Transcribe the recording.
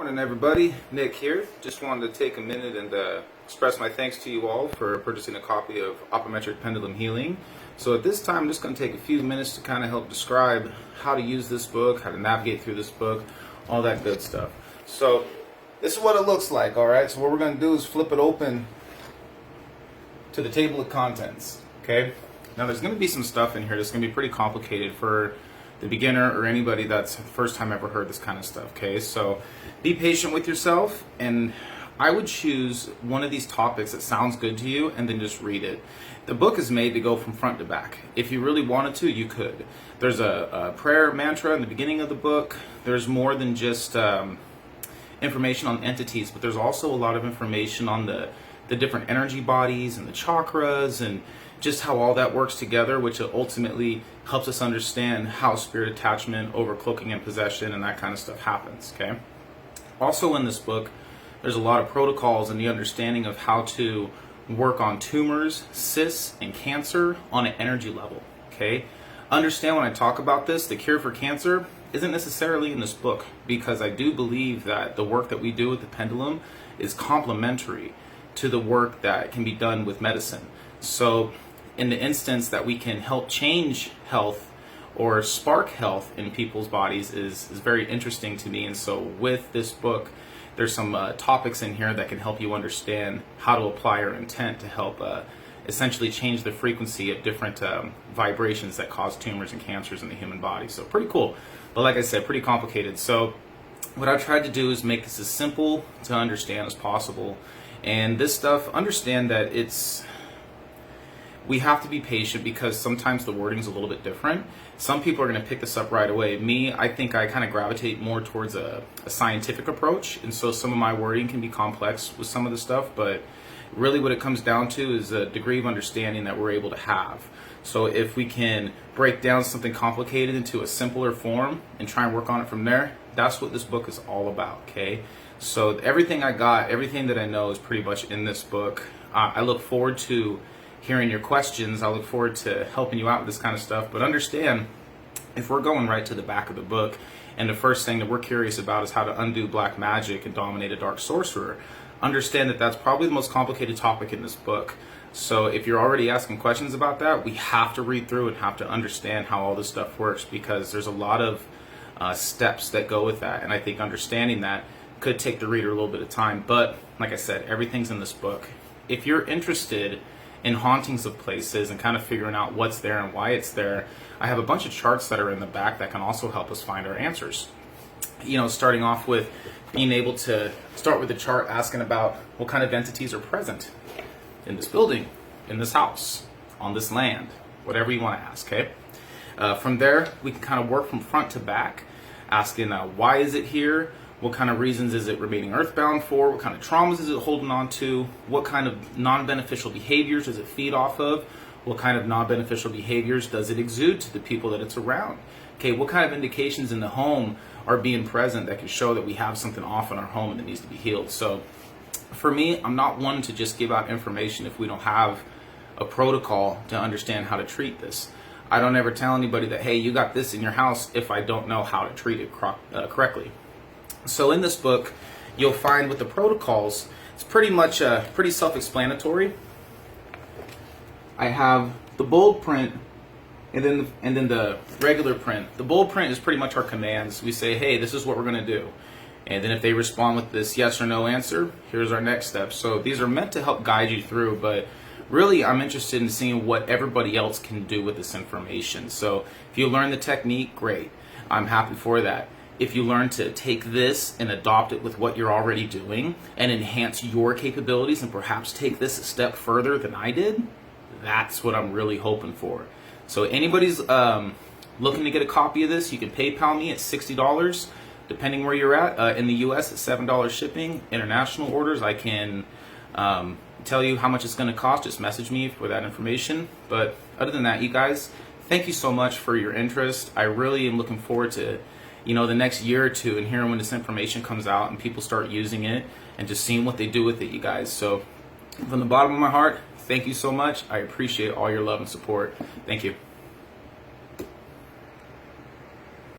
Morning everybody, Nick here. Just wanted to take a minute and express my thanks to you all for purchasing a copy of Apometric Pendulum Healing. So at this time I'm just going to take a few minutes to kind of help describe how to use this book, how to navigate through this book, all that good stuff. So this is what it looks like, alright? So what we're going to do is flip it open to the table of contents, okay? Now there's going to be some stuff in here that's going to be pretty complicated for the beginner or anybody that's the first time ever heard this kind of stuff, okay? So be patient with yourself, and I would choose one of these topics that sounds good to you and then just read it. The book is made to go from front to back. If you really wanted to, you could. There's a prayer mantra in the beginning of the book. There's more than just information on entities, but there's also a lot of information on the different energy bodies and the chakras and just how all that works together, which ultimately helps us understand how spirit attachment, overcloaking, and possession and that kind of stuff happens, okay? Also in this book, there's a lot of protocols and the understanding of how to work on tumors, cysts, and cancer on an energy level, okay? Understand when I talk about this, the cure for cancer isn't necessarily in this book, because I do believe that the work that we do with the pendulum is complementary to the work that can be done with medicine. So in the instance that we can help change health or spark health in people's bodies is very interesting to me. And so with this book, there's some topics in here that can help you understand how to apply your intent to help essentially change the frequency of different vibrations that cause tumors and cancers in the human body. So pretty cool, but like I said, pretty complicated. So what I tried to do is make this as simple to understand as possible. And this stuff, understand that we have to be patient because sometimes the wording is a little bit different. Some people are going to pick this up right away. Me, I think I kind of gravitate more towards a scientific approach, and so some of my wording can be complex with some of the stuff, but really what it comes down to is a degree of understanding that we're able to have. So if we can break down something complicated into a simpler form and try and work on it from there, that's what this book is all about, okay? So everything I got, everything that I know is pretty much in this book. I look forward to hearing your questions. I look forward to helping you out with this kind of stuff. But understand, if we're going right to the back of the book, and the first thing that we're curious about is how to undo black magic and dominate a dark sorcerer, understand that that's probably the most complicated topic in this book. So if you're already asking questions about that, we have to read through and have to understand how all this stuff works, because there's a lot of steps that go with that. And I think understanding that could take the reader a little bit of time. But like I said, everything's in this book. If you're interested in hauntings of places and kind of figuring out what's there and why it's there, I have a bunch of charts that are in the back that can also help us find our answers. You know, starting off with being able to start with the chart asking about what kind of entities are present in this building, in this house, on this land, whatever you want to ask, okay? From there, we can kind of work from front to back, asking why is it here? What kind of reasons is it remaining earthbound for? What kind of traumas is it holding on to? What kind of non-beneficial behaviors does it feed off of? What kind of non-beneficial behaviors does it exude to the people that it's around? Okay, what kind of indications in the home are being present that can show that we have something off in our home and that needs to be healed? So for me, I'm not one to just give out information if we don't have a protocol to understand how to treat this. I don't ever tell anybody that, hey, you got this in your house, if I don't know how to treat it correctly. So in this book, you'll find with the protocols, it's pretty much pretty self-explanatory. I have the bold print and then the regular print. The bold print is pretty much our commands. We say, hey, this is what we're going to do. And then if they respond with this yes or no answer, here's our next step. So these are meant to help guide you through, but really I'm interested in seeing what everybody else can do with this information. So if you learn the technique, great. I'm happy for that. If you learn to take this and adopt it with what you're already doing and enhance your capabilities and perhaps take this a step further than I did, that's what I'm really hoping for. So anybody's looking to get a copy of this, you can PayPal me at $60, depending where you're at. In the US, it's $7 shipping. International orders, I can tell you how much it's going to cost. Just message me for that information. But other than that, you guys, thank you so much for your interest. I really am looking forward to the next year or two and hearing when this information comes out and people start using it and just seeing what they do with it, you guys. So from the bottom of my heart, thank you so much. I appreciate all your love and support. Thank you.